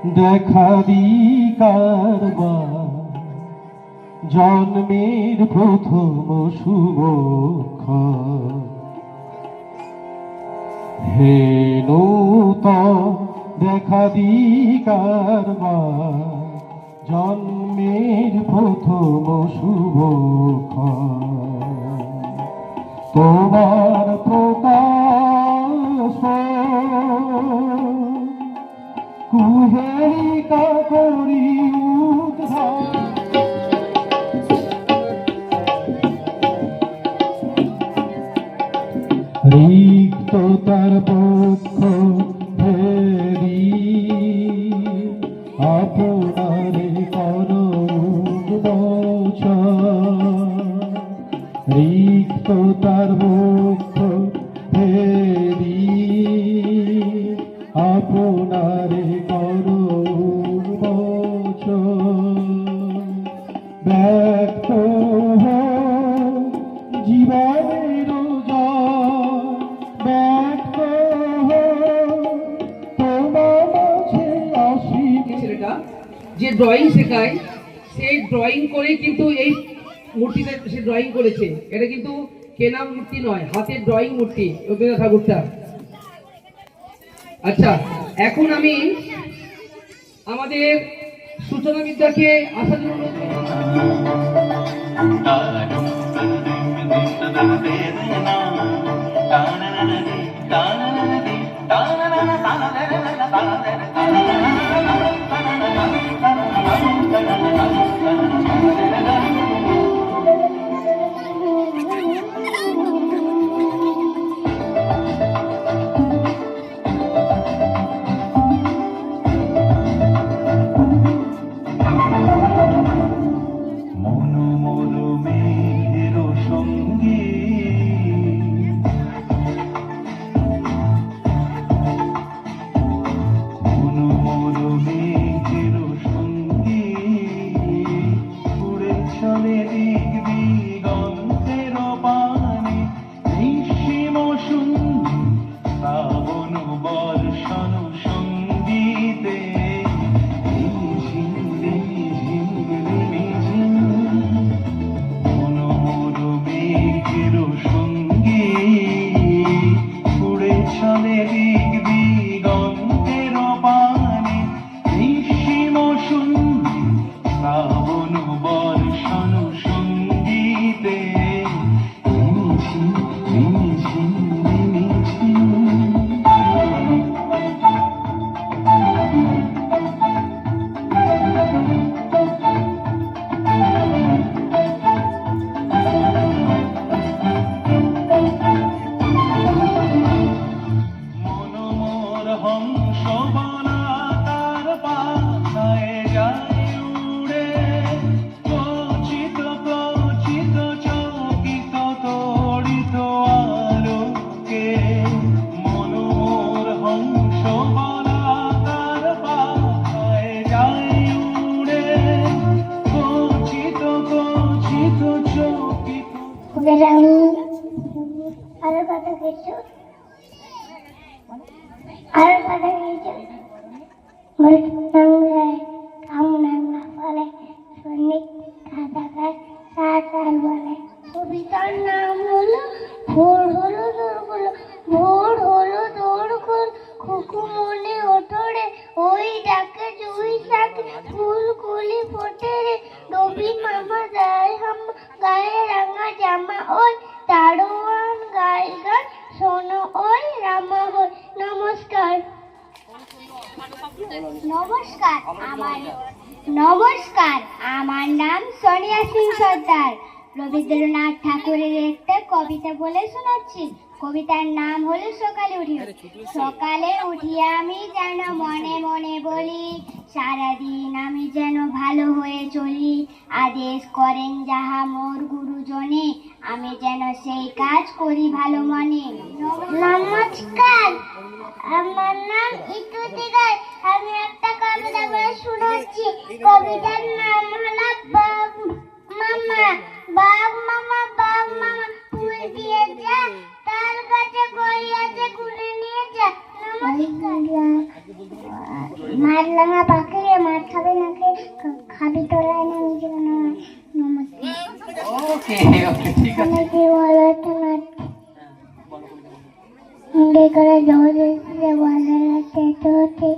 দেখা দিকারবার জন্মের প্রথম শুভক্ষণ হে নূতন দেখা দিকারবার জন্মের প্রথম শুভক্ষণ তোমার প্রকাশ কুহেলিকা করি উদ্ধার রিক্ততার পক্ষ ভেরি আপনারে করো উন্মোচন রিক্ততার পক্ষ ভেরি আপনারে করো উন্মোচন ব্যক্ত জীবনের ব্যক্ত তোমার মাঝে আসি। ছেলেটা যে ড্রয়িং শেখায় সে ড্রয়িং করে কিন্তু এই মূর্তিটা সে ড্রয়িং করেছে। এটা কিন্তু কেনা মূর্তি নয়, হাতের ড্রয়িং মূর্তি রবীন্দ্রনাথ ঠাকুরটা। আচ্ছা, এখন আমি আমাদের সূচনা বিদ্যাকে আসার জন্য কবিতার নাম হলো ভোর হলো দোরগোল, ভোর হলো দোরগোল, খুকু মনে ওঠরে ওই ডাকে জুই শাকে ফুলগুলি ফোটে রে, নবীন মামা যায় হাম গায়ে রাঙা জামা, ওই দারোয়ান গায় গান শোনো ওই রামা হয়। নমস্কার। নমস্কার, আমার নাম সোনিয়া সিং সর্দার। রবীন্দ্রনাথ ঠাকুরের একটা কবিতা বলে শোনাচ্ছি। কবিতার নাম হলো সকালে উঠিয়া। সকালে উঠিয়া আমি যেন মনে মনে বলি, সারাদিন আমি যেন ভালো হয়ে চলি। আদেশ করেন যাহা মোর গুরুজনে, আমি যেন সেই কাজ করি ভালো মনে। নমস্কার, আমার নাম ইতুতি রায়। আমি একটা কবিতা বলে শোনাচ্ছি। কবিতার নাম হলো বাঘ মামা। বাঘ মামা, বাঘ মামা, ফুল দিয়ে যা, তাল গাছে কই আছে গুনে নিয়ে যা। নমস্কার। মারলাঙা পাখি মার খাবে নাকি খাবি তোরাই না নিজের নমস্কার ওকে ওকে ঠিক আছে আমি কি বলো তো না হিন্দি করে জোর দিতে বলে রাখতে তোতে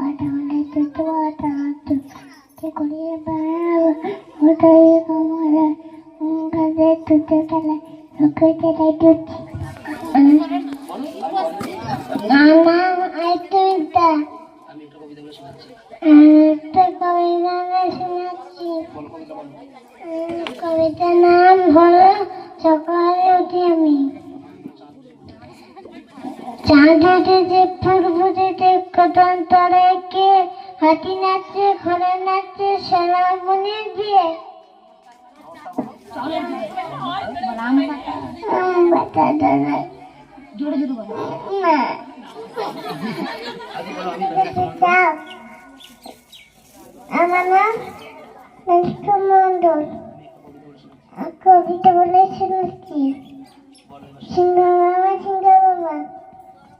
আটা হলে তো আটা হাত কে করিয়ে বাড়াবো ওটাই আমার কাজে তুতে খেলে লোকে খেলে তুচ্ছি না না আইতুইটা আমি একটা কবিতা বলে শোনাচ্ছি একটা কবিতা শোনাচ্ছি কবিতার নাম হলো সকালে উঠি আমি চাঁদ উঠেছে পূর্ব দিকে কটন তরে কে হাতি নাচছে ঘোড়া নাচছে সারা মনে দিয়ে আমার নাম মন্ডল কবিতা বলে শুনছি সিংহ মামা সিংহ বাবা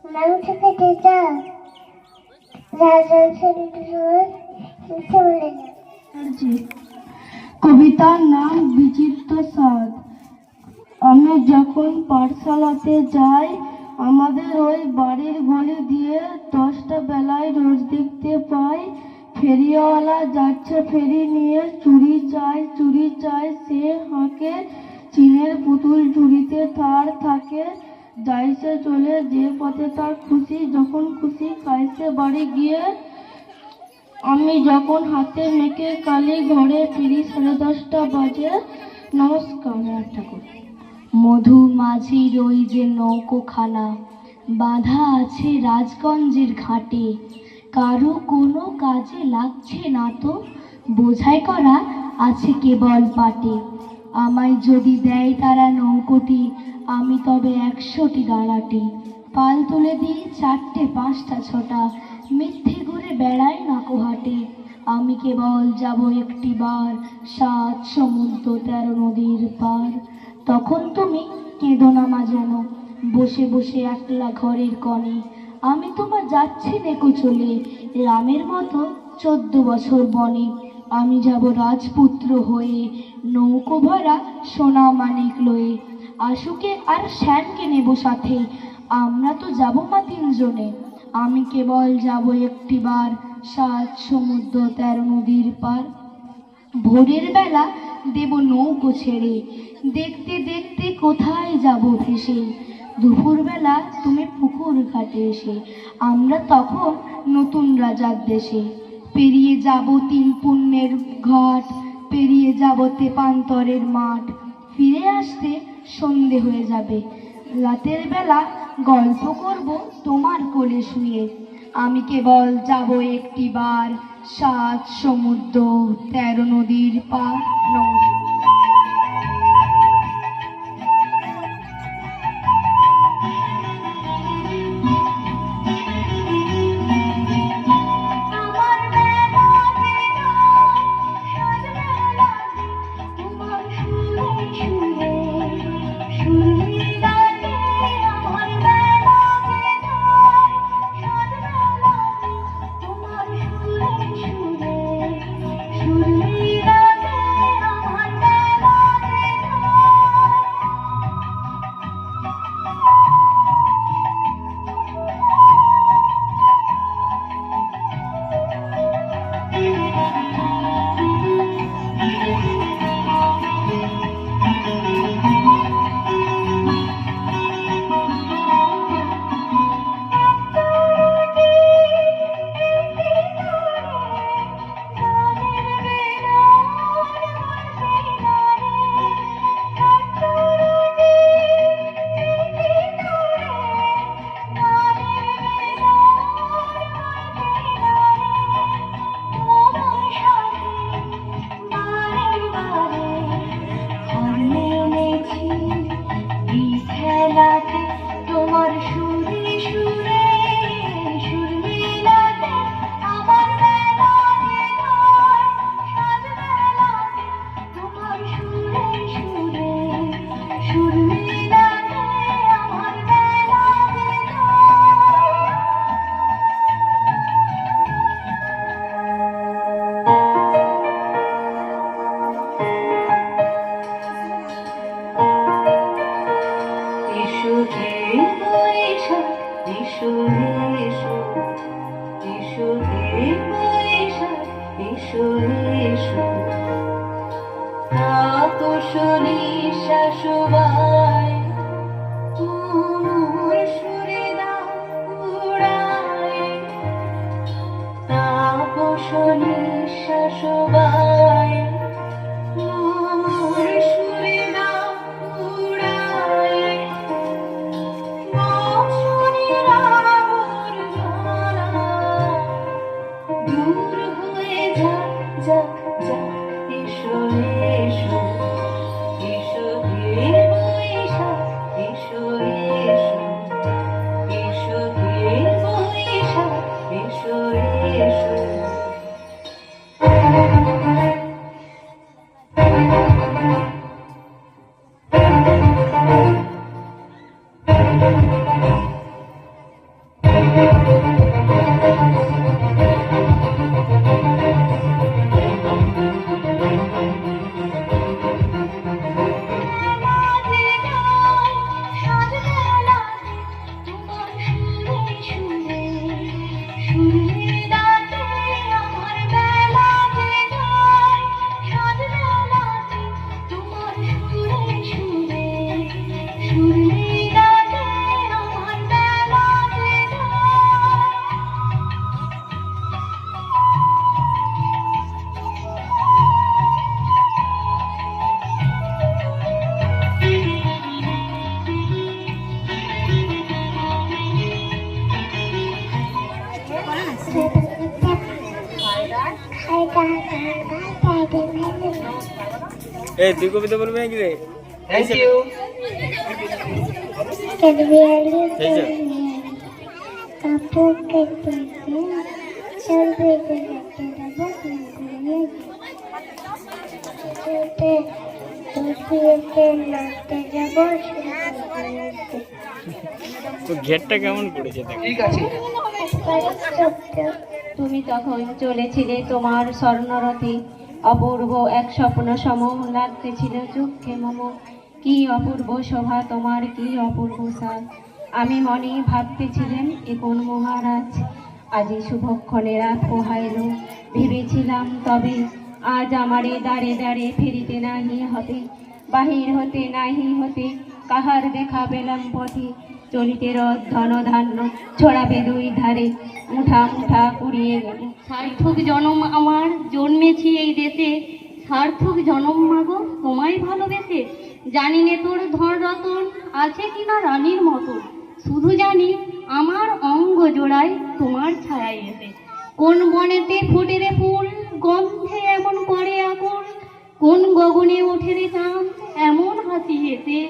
মাংস খেতে চাও রাজা বলে কবিতার নাম বিচিত্র স্বাদ। আমি যখন পাঠশালাতে যাই আমাদের ওই বাড়ির গলি দিয়ে 10টা বেলায় রোজ দেখতে পাই ফেরিওয়ালা যাচ্ছে ফেরি নিয়ে চুরি চাই সে হাঁকে চিনের পুতুল চুরিতে তার থাকে যাইছে চলে যে পথে তার খুশি যখন খুশি খাইছে বাড়ি গিয়ে আমি যখন হাতে মেখে কালি ঘরে ফিরি 10:30 বাজে। নমস্কার ঠাকুর। মধুমাঝির ওই যে নৌকোখানা বাঁধা আছে রাজগঞ্জের ঘাটে কারো কোনো কাজে লাগছে না তো বোঝাই করা আছে কেবল পাটে আমায় যদি দেয় তারা নৌকোটি আমি তবে 100টি ডালাটি পাল তুলে দিই 4টে 5টা 6টা মিথ্যে ঘুরে বেড়াই নাকোহাটে আমি কেবল যাব একটিবার 7 সমুদ্র 13 নদীর পার তখন তুমি কেঁদো না মা যেন বসে বসে একলা ঘরের কোণে আমি তোমার যাচ্ছি নেকো চলে রামের মতো 14 বছর বনে আমি যাব রাজপুত্র হয়ে নৌকো ভরা সোনা মানিক লয়ে আশুকে আর শ্যানকে নেব সাথে আমরা তো যাব মা 3 জনে আমি কেবল যাব একটিবার 7 সমুদ্র 13 নদীর পার ভোরের বেলা দেব নৌকো ছেড়ে দেখতে দেখতে কোথায় যাব ভেসে দুপুরবেলা তুমি পুকুর ঘাটে এসে আমরা তখন নতুন রাজার দেশে পেরিয়ে যাব 3 পুণ্যের ঘাট পেরিয়ে যাব তেপান্তরের মাঠ ফিরে আসতে সন্ধে হয়ে যাবে রাতের বেলা গল্প করব তোমার কোলে শুয়ে আমি কেবল যাব একটিবার 7 সমুদ্র 13 নদীর পার। নমস্কার। এই তুই কবিতা বলবি নাকি রে? Thank you. তো ঘেরটা কেমন পড়েছে দেখ। ঠিক আছে। তুমি তখন চলেছিলে তোমার স্বর্ণরথে, অপূর্ব এক স্বপ্ন সম লাগতেছিল চোখে মম। কি অপূর্ব শোভা তোমার, কি অপূর্ব সাজ। আমি মনে ভাবতেছিলেন এ কোন মহারাজ। আজি শুভক্ষণে রাত পোহাইল, ভেবেছিলাম তবে আজ আমারে দাঁড়ে দাঁড়ে ফিরিতে নাহি হবে। বাহির হতে নাহি হতে কাহার দেখা পেলাম পথে। চলিতে রথ ধন ধান্য ছড়াবে দুই ধারে, মুঠা মুঠা কুড়িয়ে গেল। সার্থক জনম আমার, জন্মেছি এই দেশে। সার্থক জনম মাগো তোমায় ভালোবেসে। জানি নে তোর ধন রতন আছে কিনা রানীর মতন। শুধু জানি আমার অঙ্গ জোড়ায় তোমার ছায়ায় এসে। কোন বনেতে ফুটে রে ফুল, গন্ধে এমন করে আকুল। কোন গগনে ওঠে রে চাঁদ, এমন হাসি হেসে।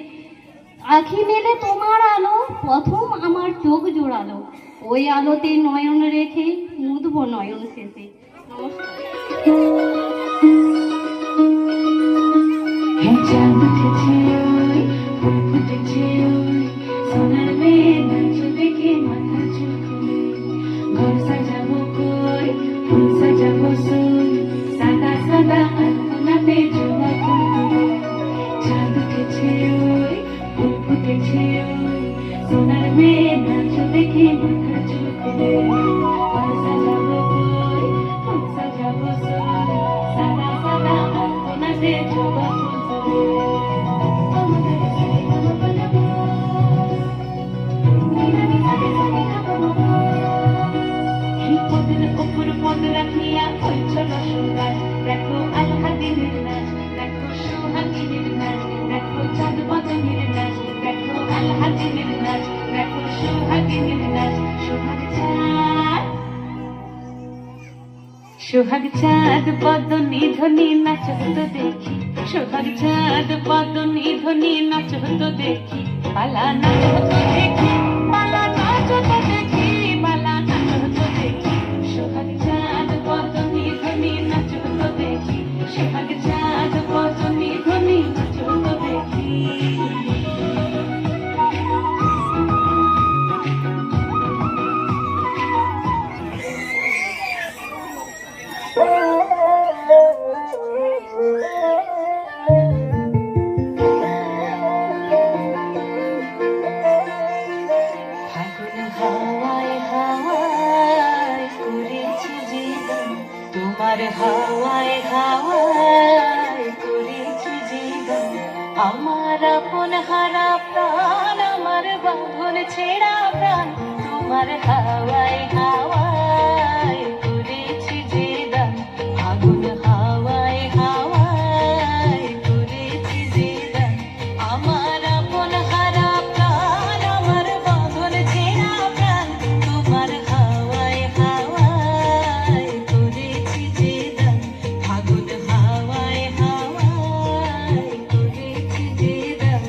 আখি মেলে তোমার আলো, প্রথম আমার চোখ জোড়ালো। ওই আলোতে নয়ন রেখে মুদব নয়ন শেষে। সোহাগ চাঁদ বদনি ধ্বনি নাচত দেখি, সোহাগ চাঁদ বদনি ধ্বনি নাচত দেখি। পালা নাচত দেখি, পালা নাচত দেখি, পালা নাচত দেখি। সোহাগ চাঁদ বদনি ধ্বনি নাচত দেখি, সোহাগ চাঁদ বদনি ধ্বনি নাচত দেখি। তোমার হাওয়ায় হাওয়ায় করেছি জীবন। আমার আপন হারা প্রাণ, আমার বাঁধন ছেঁড়া প্রাণ। তোমার হাওয়ায় হাওয়ায় করেছি জীবন। আগুন হাওয়ায় হাওয়ায় করেছি জীবন। আমার আপন হারা প্রাণ, আমার বাঁধন ছেঁড়া প্রাণ। তোমার হাওয়ায় হাওয়ায় করেছি জীবন। আগুন হাওয়ায় হাওয়ায় করেছি জীবন।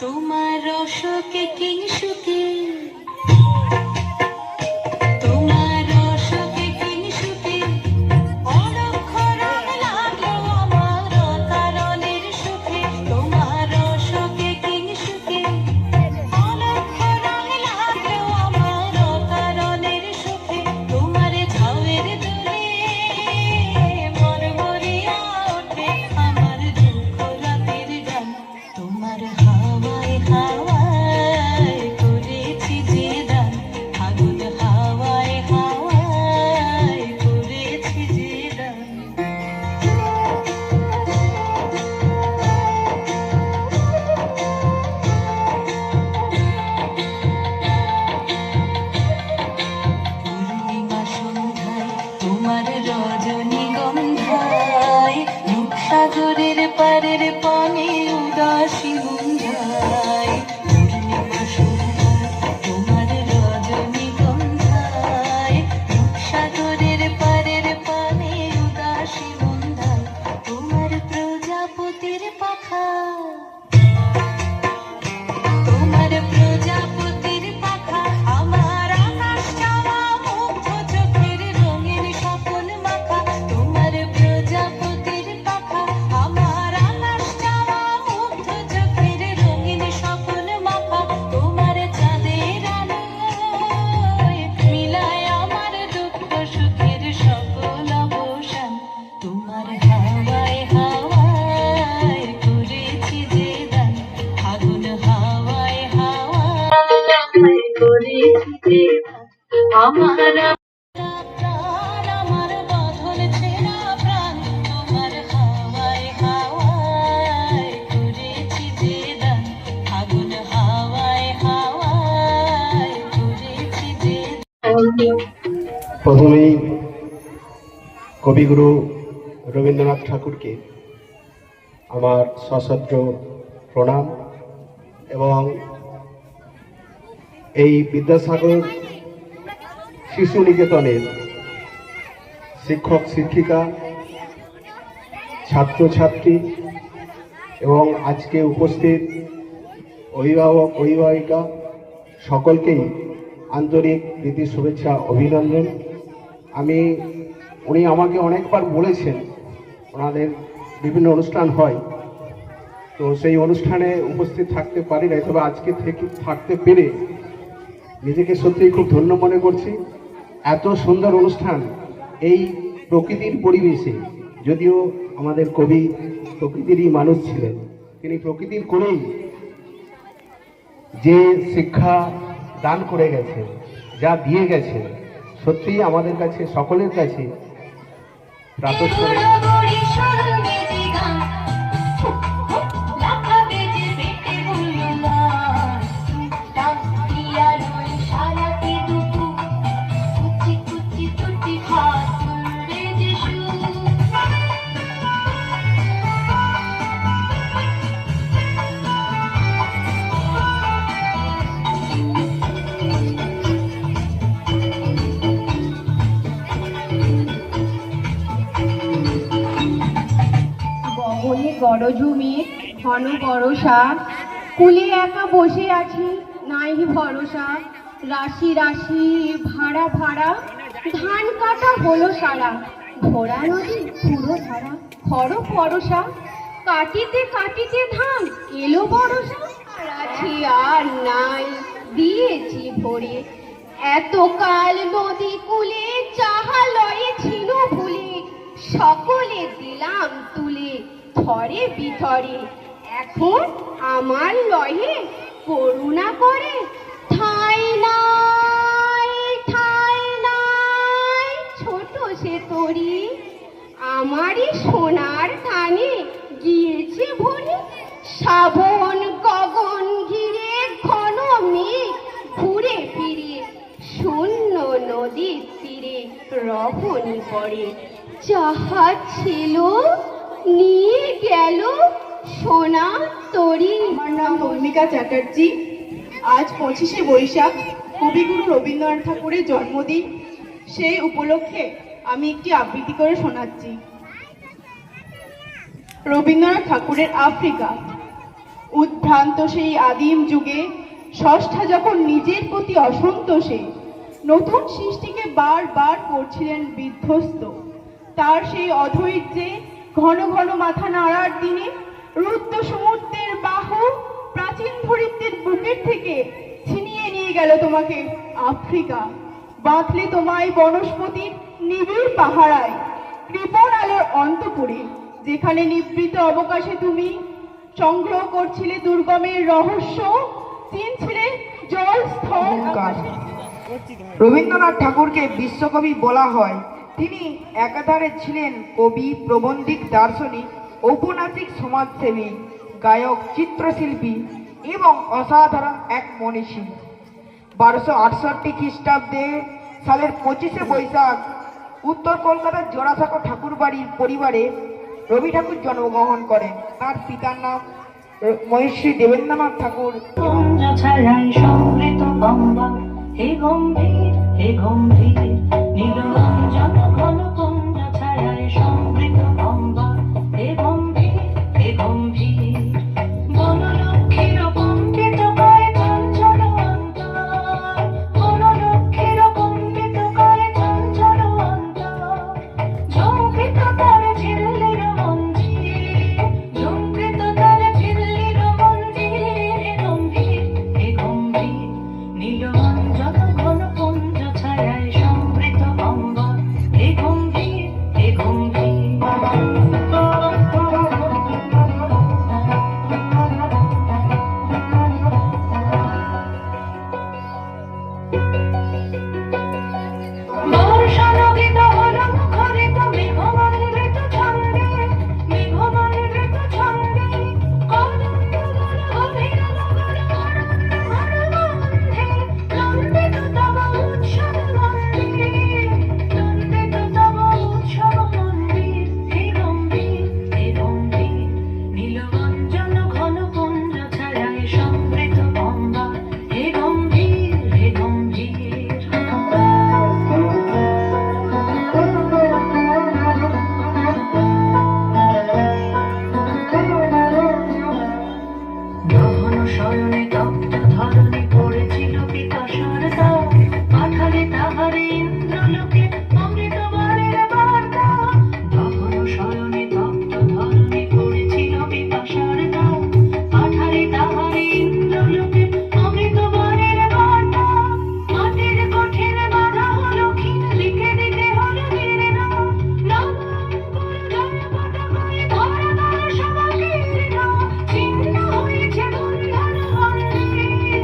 তোমার অশোকে কিংসুকে, তোমার অশোকে কিংসুকে। অলক্ষ রং লাগলো আমার কারণের সুখে। তোমার অশোকে কিংসুকে, অলক্ষ রং লাগলো আমার কারণের সুখে। তোমার ঝাউয়ের দোলে মন মরিয়া ওঠে আমার দুঃখ রাতের গান। তোমার হাওয়ায় হাওয়ায় করেছি যে দান। আগুন হাওয়ায় হাওয়ায় করেছি যে দান। আমার প্রাণ আমার বাঁধন ছেঁড়া প্রাণ তোমার হাওয়ায় হাওয়ায় করেছি যে দান আগুন হাওয়ায় হাওয়ায় করেছি যে প্রথমেই কবিগুরু রবীন্দ্রনাথ ঠাকুরকে আমার সশ্রদ্ধ প্রণাম এবং এই বিদ্যাসাগর শিশু নিকেতনের শিক্ষক শিক্ষিকা ছাত্রছাত্রী এবং আজকে উপস্থিত অভিভাবক অভিভাবিকা সকলকেই আন্তরিক প্রীতি শুভেচ্ছা অভিনন্দন। উনি আমাকে অনেকবার বলেছেন, ওনাদের বিভিন্ন অনুষ্ঠান হয়, তো সেই অনুষ্ঠানে উপস্থিত থাকতে পারি না, তবে আজকে থেকে থাকতে পেরে নিজেকে সত্যিই খুব ধন্য মনে করছি। এত সুন্দর অনুষ্ঠান এই প্রকৃতির পরিবেশে, যদিও আমাদের কবি প্রকৃতিরই মানুষ ছিলেন, তিনি প্রকৃতির করেই যে শিক্ষা দান করে গেছেন, যা দিয়ে গেছেন, সত্যিই আমাদের কাছে সকলের কাছে প্রাতঃস্মরণীয়। গড়জুমির ঘন বরষা, কুলে একা বসে আছি নাই ভরসা, রাশি রাশি ভাড়া ভাড়া, ধান কাটা হলো সারা, ভোরা নদী পুরো ধারা, খর পরশা, কাটিতে কাটিতে ধান এলো বরষা, রাখি আর নাই দিয়েছি ভরে, এতকাল নদী কুলে চাহা লয়ে ছিল ভুলে, সকলে দিলাম তুলে ধরে বিধরে, এখন আমার লয়ে করুণা করে, ঠাই নাই ঠাই নাই ছোট সে তরি, আমারই সোনার কানে গিয়েছে ভরে, শ্রাবণ গগন ঘিরে ঘন মেঘ ঘুরে ফিরে, শূন্য নদীর তীরে রহনি পড়ে, যাহা ছিল নিয়ে গেল সোনা তরি। আমার নাম ভূমিকা চ্যাটার্জি। আজ 25শে বৈশাখ কবিগুরু রবীন্দ্রনাথ ঠাকুরের জন্মদিন। সেই উপলক্ষে আমি একটি আবৃত্তি করে শোনাচ্ছি। রবীন্দ্রনাথ ঠাকুরের আফ্রিকা। উদ্ভ্রান্ত সেই আদিম যুগে ষষ্ঠা যখন নিজের প্রতি অসন্তোষে নতুন সৃষ্টিকে বারবার করছিলেন বিধ্বস্ত, তার সেই অধৈর্যে ঘন ঘন মাথা নাড়ার দিনে রুদ্র সমুদ্রের বাহু প্রাচীন ধরিত্রীর বুকের থেকে ছিনিয়ে নিয়ে গেল তোমাকে আফ্রিকা, বাঁধলে তোমায় বনস্পতির নিবিড় পাহারায়, কৃপণ আলোর অন্তপুরে, যেখানে নিবৃত অবকাশে তুমি সংগ্রহ করছিলে দুর্গমের রহস্য, চিনছিলে জল স্থল আকাশ। রবীন্দ্রনাথ ঠাকুরকে বিশ্বকবি বলা হয়। তিনি একাধারে ছিলেন কবি, প্রবন্ধিক, দার্শনিক, ঔপন্যাসিক, সমাজসেবী, গায়ক, চিত্রশিল্পী এবং অসাধারণ এক মনীষী। 1268 খ্রিস্টাব্দে সালের 25শে বৈশাখ উত্তর কলকাতার জোড়াসাঁকো ঠাকুরবাড়ির পরিবারে রবি ঠাকুর জন্মগ্রহণ করেন। তার পিতার নাম মহর্ষি দেবেন্দ্রনাথ ঠাকুর। হে গম্ভীর হে গম্ভীর নীলরঞ্জন ঘন কুঞ্জ ছায়ায় সমৃত গঙ্গা, হে গম্ভীর হে গম্ভীর বনলক্ষ্মীর কম্পিত কায় চঞ্চল অন্তর, বনলক্ষ্মীর কম্পিত কায় চঞ্চল অন্তর, ঝঙ্কৃত তার ঝিল্লির মঞ্জির, ঝঙ্কৃত তার ঝিল্লির মঞ্জির, হে গম্ভীর হে গম্ভীর নীলরঞ্জন ঘন কুঞ্জ ছায়ায় সমৃত গঙ্গা, হে গম্ভীর হে গম্ভীর। শয়নে তপ্ত ধরণী পড়েছিল বিকাশার দাও, পাঠালে তাহারে ইন্দ্রলোকে অমৃত বাণীর বার্তা। তখন শয়নে তপ্ত ধরণী পড়েছিল বিকাশার দাও, পাঠালে তাহারে ইন্দ্রলোকে অমৃত বাণীর বার্তা। মাটির কঠিন বাধা হলো ক্ষীণ, দিকে দিকে হলো জীর্ণ, নবাঙ্কুর জয় পতাকায় ধরা তার সমাকীর্ণ। ছিন্ন হয়েছে বন্ধন মন্দির,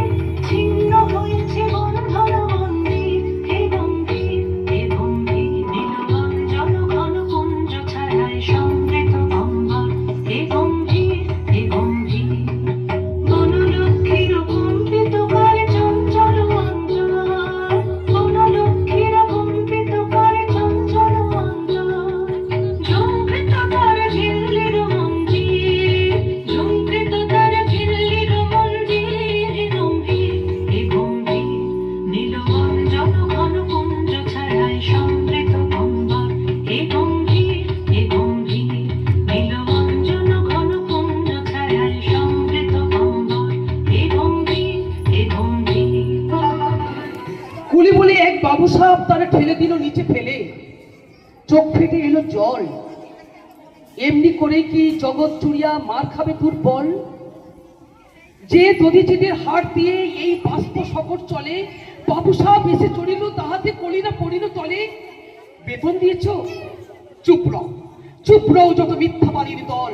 ছিন্ন হয়েছে বন্ধন মন্দির। হে গম্ভীর, হে গম্ভীর, নীলগঞ্জন ঘন কুঞ্জ ছায়ায় সমৃত অম্বর। হে গম্ভীর, হে গম্ভীর, বনলক্ষ্মীর কম্পিত করে চঞ্চল অঞ্চল, বনলক্ষ্মীর কম্পিত করে চঞ্চল অঞ্চল। ঝঙ্কৃত তার ঝিল্লির মঞ্জির, ঝঙ্কৃত তার ঝিল্লির মঞ্জির। হে গম্ভীর, হে গম্ভীর, নীলগঞ্জন ঘন কুঞ্জ ছায়ায় সমৃত অম্বর। হে গম্ভীর, হে গম্ভীর, নীলগঞ্জন ঘন কুঞ্জ ছায়ায় সমৃত অম্বর। হে গম্ভীর, হে গম্ভীর। কুলি বলে এক বাবু সাহেব তারা ঠেলে দিল নিচে ফেলে, চোখ ফেটে এলো জল। এমনি করে কি জগৎ চুরিয়া মার খাবে তোর বল? যে দধিচিদের হাট দিয়ে এই বাষ্প সকট চলে, বাবু সাহেব এসে চড়িল তাহাতে কলিনা পড়িল তলে। বেতন দিয়েছ? চুপ রও, চুপ রও যত মিথ্যাবাদীর দল।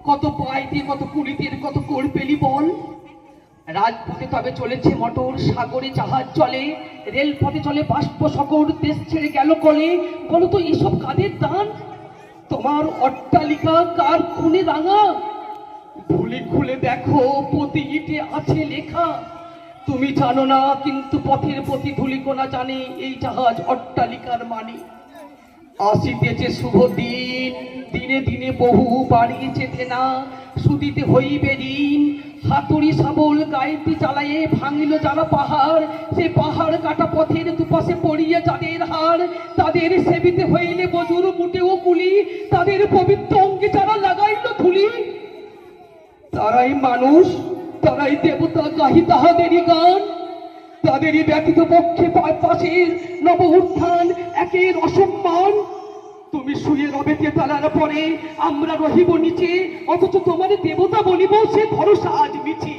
কত পাইতে কত কুলিদের কত করপেলি বল। রাজপথে তবে চলেছে মোটর, সাগরে জাহাজ চলে, রেলপথে চলে বাষ্প সকট, দেশ ছেড়ে গেল কলে। বলো তো এসব কাদের দান? তোমার অট্টালিকা কার খুনে রাঙা? ভুলে খুলে দেখো প্রতি ইটে আছে লেখা। তুমি জানো না কিন্তু পথের প্রতি ধূলিকণা জানে এই জাহাজ অট্টালিকার মানে। আসিতেছে শুভ দিন, দিনে দিনে বহু বাড়িয়েছে দেনা, সুদিতে হইবে ঋণ। হাতুড়ি শাবল গাইতে চালায়ে ভাঙিল যারা পাহাড়, সে পাহাড় কাটা পথের দুপাশে পড়িয়ে যাদের হাড়। তাদের সেবিতে হইলে বজুর মুটেও কুলি, তাদের পবিত্র অঙ্গে যারা লাগাইল ধুলি। তারাই মানুষ, তারাই দেবতা, গাহি তাহাদেরই গান। তাদেরই ব্যতীত পক্ষে পাশের নব উত্থান একের অসম্মান। তুমি শুয়ে রবে তেতালার পরে, আমরা রহিব নিচে, অথচ তোমার দেবতা বলিব সে ভরসা আজ মিছি।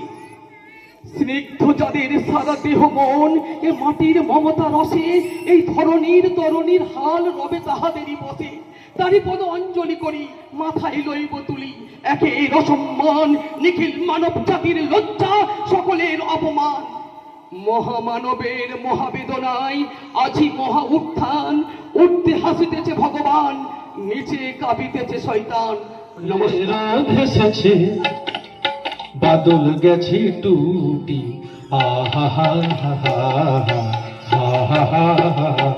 স্নিগ্ধ যাদের সারা দেহ মন এ মাটির মমতা রসে, এই ধরনীর তরণীর হাল রবে তাহাদেরই বসে। তারি পদ অঞ্জলি করি মাথায় লইব তুলি, একের অসম্মান নিখিল মানব জাতির লজ্জা, সকলের অপমান। মহামানবের মহাবেদনায় আজি মহা উত্থান, উঠতে হাসিতেছে ভগবান, নিচে কাঁপিতেছে শয়তান। রাত এসেছে, বাদল গেছে টুটি, আহা হা হা হা হা হা হা।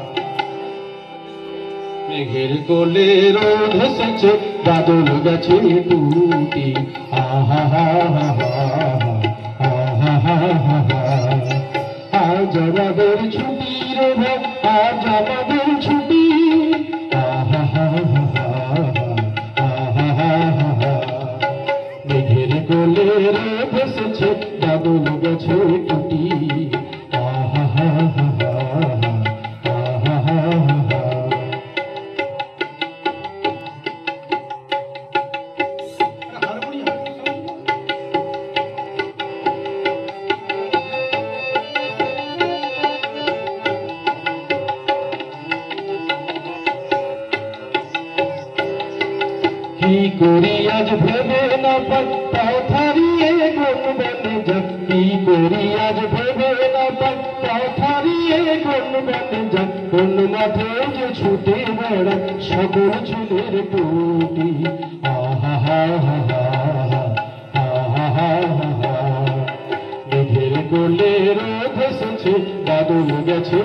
মেঘের কোলে রোদ এসেছে, বাদল গেছে টুটি, আহা হা হা হা হা হা হা। আজ আমাদের ছুটি রে ভাই, আজ আমাদের ছুটি, আহা হা হা হা। মেঘের কোলে রোদ এসেছে, বাদল গেছে টুটি, আহা হা হা হা হা হা। কি করি আজ ভেবে না পাই, তাও থারিয়ে কোন বনে যাক। কি করি আজ ভেবে না পাই, তাও থারিয়ে কোন বনে যাক। কোন মাঠে যে ছুটে বেড়ায় সকল চুলের টুটি, আহা হা হা হা হা হা। মেঘের কোলে রোদ এসেছে, বাদল গেছে